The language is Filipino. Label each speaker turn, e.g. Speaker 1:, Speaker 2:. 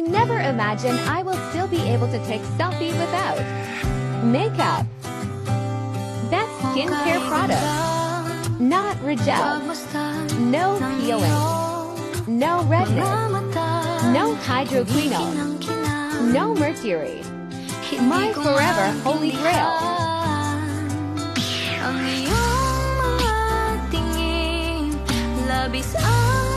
Speaker 1: Never imagine I will still be able to take selfie without makeup. That's skincare product. Not Rigel. No peeling. No redness. No hydroquinone. No mercury. My forever holy grail.
Speaker 2: Ang iyong mga tingin, labis ang